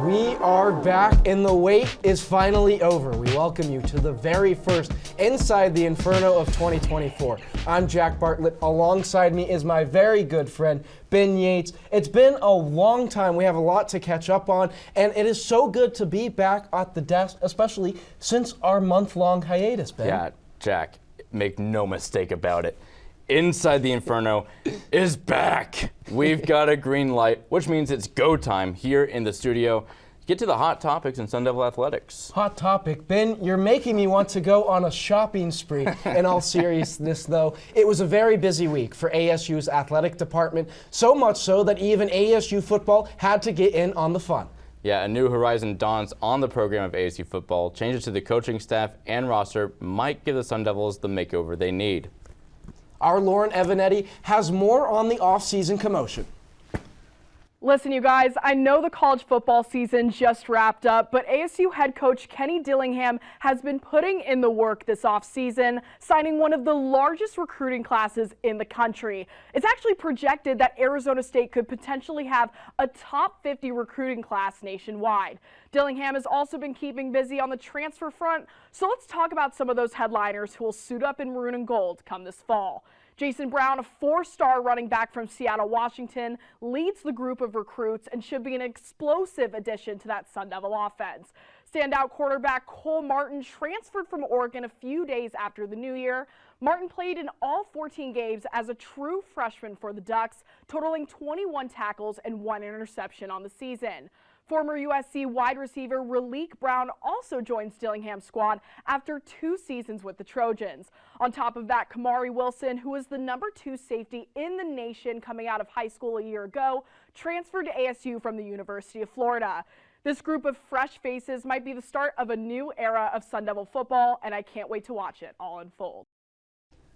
We are back and the wait is finally over. We welcome you to the very first Inside the Inferno of 2024. I'm Jack Bartlett. Alongside me is my very good friend, Ben Yates. It's been a long time. We have a lot to catch up on, and it is so good to be back at the desk, especially since our month-long hiatus, Ben. Yeah, Jack, make no mistake about it. Inside the Inferno is back. We've got a green light, which means it's go time here in the studio. Get to the hot topics in Sun Devil athletics. Hot topic. Ben, you're making me want to go on a shopping spree. In all seriousness, though, it was a very busy week for ASU's athletic department, so much so that even ASU football had to get in on the fun. Yeah, a new horizon dawns on the program of ASU football. Changes to the coaching staff and roster might give the Sun Devils the makeover they need. Our Lauren Evanetti has more on the off-season commotion. Listen, you guys, I know the college football season just wrapped up, but ASU head coach Kenny Dillingham has been putting in the work this offseason, signing one of the largest recruiting classes in the country. It's actually projected that Arizona State could potentially have a top 50 recruiting class nationwide. Dillingham has also been keeping busy on the transfer front, so let's talk about some of those headliners who will suit up in maroon and gold come this fall. Jason Brown, a four-star running back from Seattle, Washington, leads the group of recruits and should be an explosive addition to that Sun Devil offense. Standout quarterback Cole Martin transferred from Oregon a few days after the new year. Martin played in all 14 games as a true freshman for the Ducks, totaling 21 tackles and 1 interception on the season. Former USC wide receiver Raleek Brown also joins Dillingham's squad after 2 seasons with the Trojans. On top of that, Kamari Wilson, who was the #2 safety in the nation coming out of high school a year ago, transferred to ASU from the University of Florida. This group of fresh faces might be the start of a new era of Sun Devil football, and I can't wait to watch it all unfold.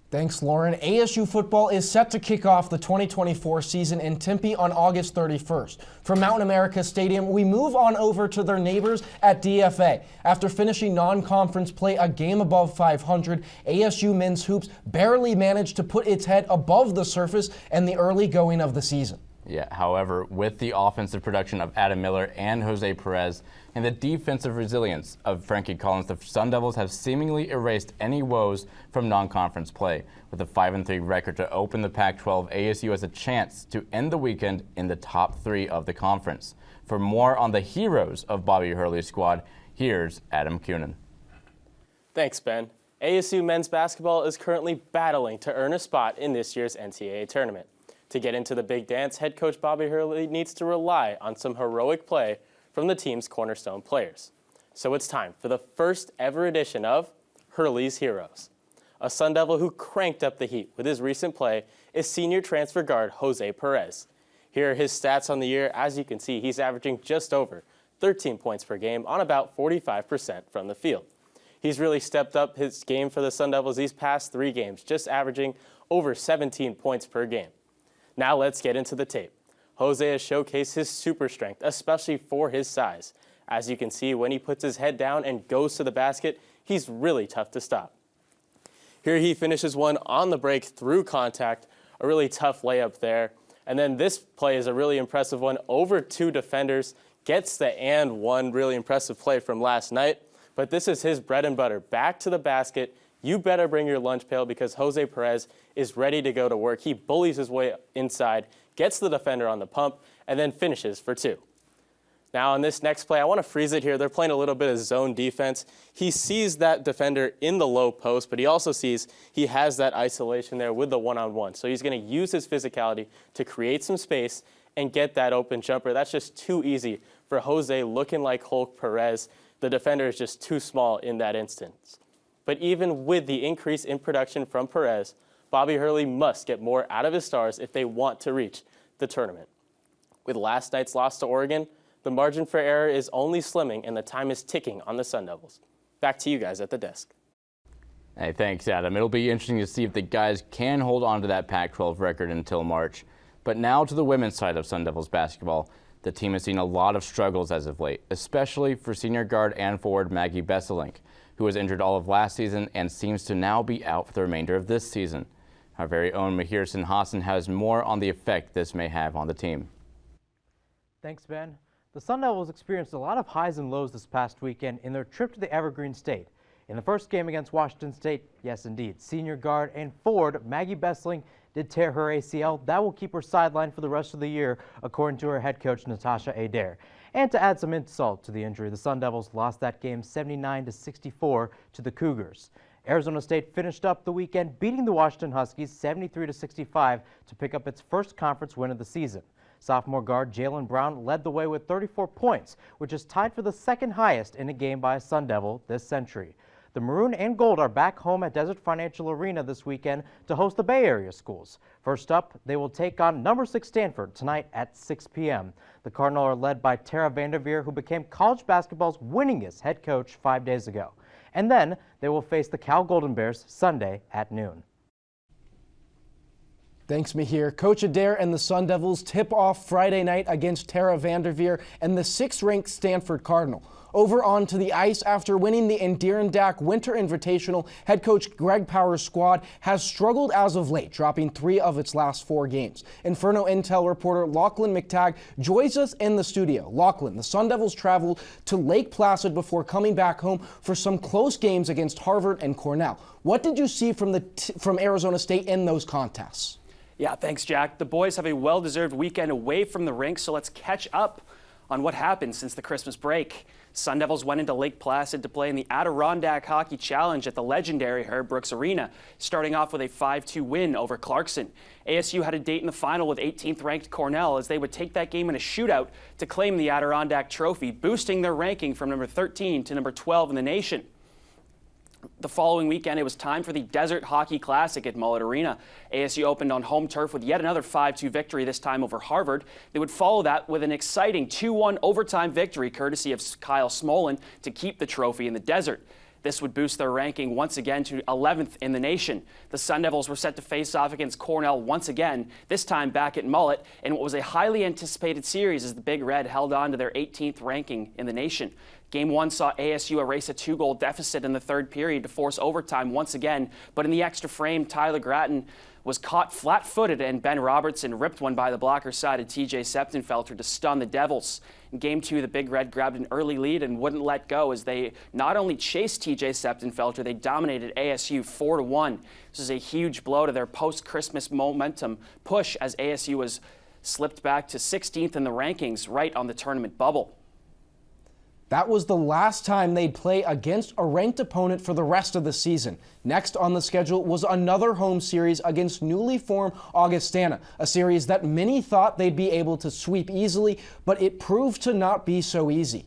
Thanks, Lauren. ASU football is set to kick off the 2024 season in Tempe on August 31st. From Mountain America Stadium, we move on over to their neighbors at DFA. After finishing non-conference play a game above 500, ASU men's hoops barely managed to put its head above the surface in the early going of the season. Yeah, however, with the offensive production of Adam Miller and Jose Perez and the defensive resilience of Frankie Collins, the Sun Devils have seemingly erased any woes from non-conference play. With a 5-3 record to open the Pac-12, ASU has a chance to end the weekend in the top 3 of the conference. For more on the heroes of Bobby Hurley's squad, here's Adam Kunin. Thanks, Ben. ASU men's basketball is currently battling to earn a spot in this year's NCAA tournament. To get into the big dance, head coach Bobby Hurley needs to rely on some heroic play from the team's cornerstone players. So it's time for the first ever edition of Hurleys Heroes. A Sun Devil who cranked up the heat with his recent play is senior transfer guard Jose Perez. Here are his stats on the year. As you can see, he's averaging just over 13 points per game on about 45% from the field. He's really stepped up his game for the Sun Devils these past 3 games, just averaging over 17 points per game. Now let's get into the tape. Jose has showcased his super strength, especially for his size. As you can see, when he puts his head down and goes to the basket, he's really tough to stop. Here he finishes one on the break through contact, a really tough layup there. And then this play is a really impressive one over 2 defenders, gets the and one really impressive play from last night. But this is his bread and butter, back to the basket. You better bring your lunch pail because Jose Perez is ready to go to work. He bullies his way inside, gets the defender on the pump, and then finishes for 2. Now on this next play, I want to freeze it here. They're playing a little bit of zone defense. He sees that defender in the low post, but he also sees he has that isolation there with the one-on-one. So he's going to use his physicality to create some space and get that open jumper. That's just too easy for Jose looking like Hulk Perez. The defender is just too small in that instance. But even with the increase in production from Perez, Bobby Hurley must get more out of his stars if they want to reach the tournament. With last night's loss to Oregon, the margin for error is only slimming and the time is ticking on the Sun Devils. Back to you guys at the desk. Hey, thanks, Adam. It'll be interesting to see if the guys can hold on to that Pac-12 record until March. But now to the women's side of Sun Devils basketball. The team has seen a lot of struggles as of late, especially for senior guard and forward Maggie Besselink, who was injured all of last season and seems to now be out for the remainder of this season. Our very own Mahir Sinhasan has more on the effect this may have on the team. Thanks, Ben. The Sun Devils experienced a lot of highs and lows this past weekend in their trip to the Evergreen State. In the first game against Washington State, yes indeed, senior guard and forward Maggie Bessling did tear her ACL. That will keep her sidelined for the rest of the year, according to her head coach Natasha Adair. And to add some insult to the injury, the Sun Devils lost that game 79-64 to the Cougars. Arizona State finished up the weekend beating the Washington Huskies 73-65 to pick up its first conference win of the season. Sophomore guard Jalen Brown led the way with 34 points, which is tied for the second highest in a game by a Sun Devil this century. The Maroon and Gold are back home at Desert Financial Arena this weekend to host the Bay Area schools. First up, they will take on number 6 Stanford tonight at 6 p.m. The Cardinal are led by Tara Vanderveer, who became college basketball's winningest head coach 5 days ago. And then they will face the Cal Golden Bears Sunday at noon. Thanks, Mihir. Coach Adair and the Sun Devils tip off Friday night against Tara Vanderveer and the 6th-ranked Stanford Cardinal. Over onto the ice after winning the Adirondack Winter Invitational, head coach Greg Power's squad has struggled as of late, dropping 3 of its last 4 games. Inferno Intel reporter Lachlan McTagg joins us in the studio. Lachlan, the Sun Devils traveled to Lake Placid before coming back home for some close games against Harvard and Cornell. What did you see from Arizona State in those contests? Yeah, thanks, Jack. The boys have a well-deserved weekend away from the rink, so let's catch up on what happened since the Christmas break. Sun Devils went into Lake Placid to play in the Adirondack Hockey Challenge at the legendary Herb Brooks Arena, starting off with a 5-2 win over Clarkson. ASU had a date in the final with 18th-ranked Cornell as they would take that game in a shootout to claim the Adirondack Trophy, boosting their ranking from number 13 to number 12 in the nation. The following weekend, it was time for the Desert Hockey Classic at Mullet Arena. ASU opened on home turf with yet another 5-2 victory, this time over Harvard. They would follow that with an exciting 2-1 overtime victory, courtesy of Kyle Smolin, to keep the trophy in the desert. This would boost their ranking once again to 11th in the nation. The Sun Devils were set to face off against Cornell once again, this time back at Mullet, in what was a highly anticipated series as the Big Red held on to their 18th ranking in the nation. Game 1 saw ASU erase a 2-goal deficit in the third period to force overtime once again, but in the extra frame, Tyler Gratton was caught flat-footed and Ben Robertson ripped one by the blocker side of TJ Septenfelter to stun the Devils. In Game 2, the Big Red grabbed an early lead and wouldn't let go as they not only chased TJ Septenfelter, they dominated ASU 4-1. This is a huge blow to their post-Christmas momentum push as ASU was slipped back to 16th in the rankings right on the tournament bubble. That was the last time they'd play against a ranked opponent for the rest of the season. Next on the schedule was another home series against newly formed Augustana, a series that many thought they'd be able to sweep easily, but it proved to not be so easy.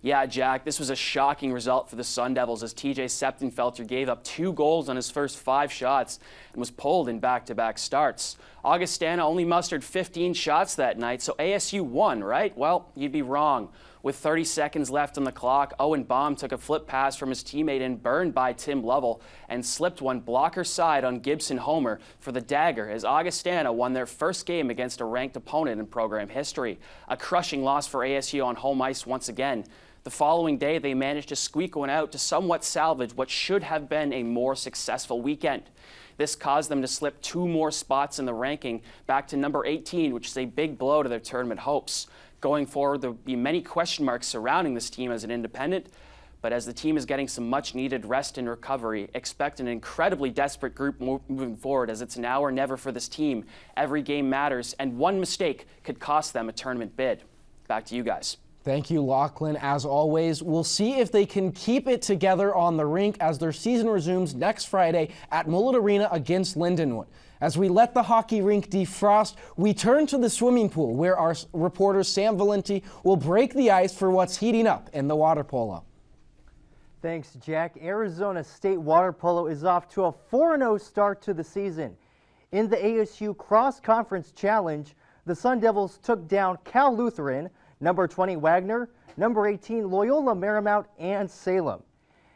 Yeah, Jack, this was a shocking result for the Sun Devils as TJ Septenfelter gave up 2 goals on his first 5 shots and was pulled in back-to-back starts. Augustana only mustered 15 shots that night, so ASU won, right? Well, you'd be wrong. With 30 seconds left on the clock, Owen Baum took a flip pass from his teammate and burned by Tim Lovell and slipped one blocker side on Gibson Homer for the dagger as Augustana won their first game against a ranked opponent in program history. A crushing loss for ASU on home ice once again. The following day, they managed to squeak one out to somewhat salvage what should have been a more successful weekend. This caused them to slip 2 more spots in the ranking back to number 18, which is a big blow to their tournament hopes. Going forward, there will be many question marks surrounding this team as an independent, but as the team is getting some much-needed rest and recovery, expect an incredibly desperate group moving forward as it's now or never for this team. Every game matters, and one mistake could cost them a tournament bid. Back to you guys. Thank you, Lachlan. As always, we'll see if they can keep it together on the rink as their season resumes next Friday at Mullet Arena against Lindenwood. As we let the hockey rink defrost, we turn to the swimming pool where our reporter Sam Valenti will break the ice for what's heating up in the water polo. Thanks, Jack. Arizona State water polo is off to a 4-0 start to the season. In the ASU Cross Conference Challenge, the Sun Devils took down Cal Lutheran, number 20 Wagner, number 18 Loyola Marymount, and Salem.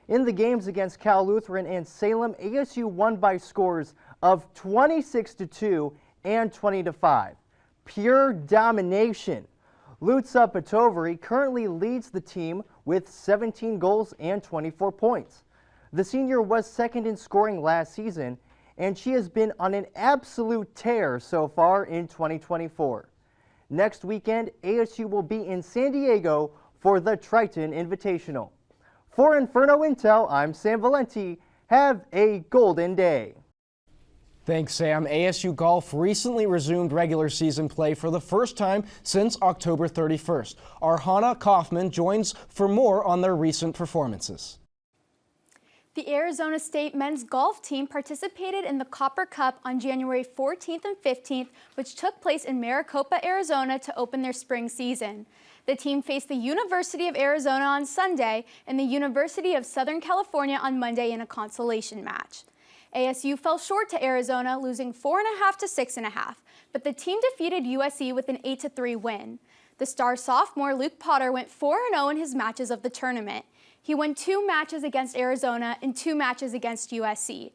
In the games against Cal Lutheran and Salem, ASU won by scores of 26-2 and 20-5. Pure domination. Lutza Petovari currently leads the team with 17 goals and 24 points. The senior was second in scoring last season, and she has been on an absolute tear so far in 2024. Next weekend, ASU will be in San Diego for the Triton Invitational. For Inferno Intel, I'm Sam Valenti. Have a golden day. Thanks, Sam. ASU Golf recently resumed regular season play for the first time since October 31st. Our Hannah Kaufman joins for more on their recent performances. The Arizona State men's golf team participated in the Copper Cup on January 14th and 15th, which took place in Maricopa, Arizona to open their spring season. The team faced the University of Arizona on Sunday and the University of Southern California on Monday in a consolation match. ASU fell short to Arizona, losing 4.5 to 6.5, but the team defeated USC with an 8-3 win. The star sophomore Luke Potter went 4-0 in his matches of the tournament. He won 2 matches against Arizona and 2 matches against USC.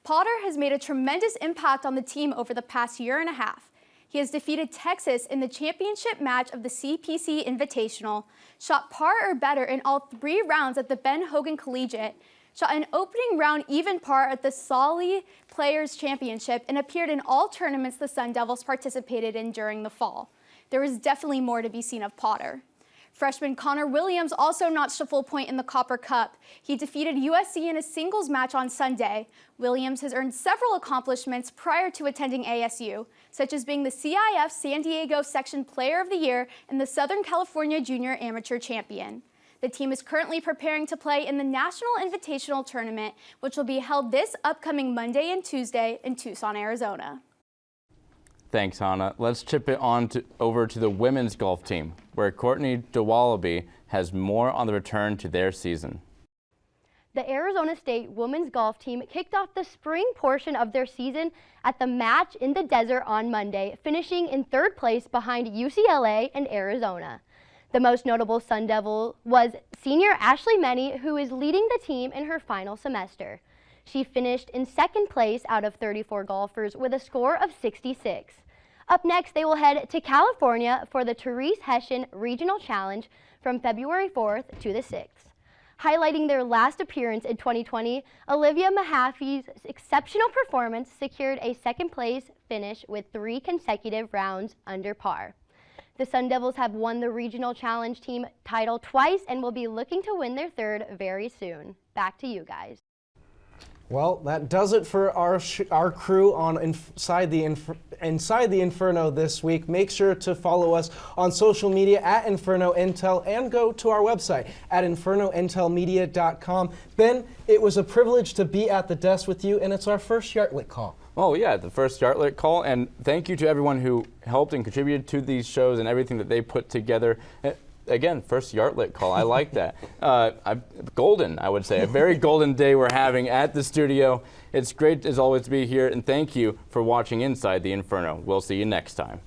Potter has made a tremendous impact on the team over the past year and a half. He has defeated Texas in the championship match of the CPC Invitational, shot par or better in all 3 rounds at the Ben Hogan Collegiate, shot an opening round even par at the Solly Players Championship, and appeared in all tournaments the Sun Devils participated in during the fall. There is definitely more to be seen of Potter. Freshman Connor Williams also notched a full point in the Copper Cup. He defeated USC in a singles match on Sunday. Williams has earned several accomplishments prior to attending ASU, such as being the CIF San Diego Section Player of the Year and the Southern California Junior Amateur Champion. The team is currently preparing to play in the National Invitational Tournament, which will be held this upcoming Monday and Tuesday in Tucson, Arizona. Thanks, Hannah. Let's chip it on over to the women's golf team, where Courtney DeWallaby has more on the return to their season. The Arizona State women's golf team kicked off the spring portion of their season at the Match in the Desert on Monday, finishing in 3rd place behind UCLA and Arizona. The most notable Sun Devil was senior Ashley Meny, who is leading the team in her final semester. She finished in 2nd place out of 34 golfers with a score of 66. Up next, they will head to California for the Therese Hessian Regional Challenge from February 4th to the 6th. Highlighting their last appearance in 2020, Olivia Mahaffey's exceptional performance secured a 2nd place finish with 3 consecutive rounds under par. The Sun Devils have won the Regional Challenge team title twice and will be looking to win their 3rd very soon. Back to you guys. Well, that does it for our crew on Inside the Inferno this week. Make sure to follow us on social media at Inferno Intel and go to our website at infernointelmedia.com. Ben, it was a privilege to be at the desk with you, and it's our first Yartlet call. Oh yeah, the first Yartlet call, and thank you to everyone who helped and contributed to these shows and everything that they put together. Again, first Yartlet call. I like that. Golden, I would say. A very golden day we're having at the studio. It's great, as always, to be here, and thank you for watching Inside the Inferno. We'll see you next time.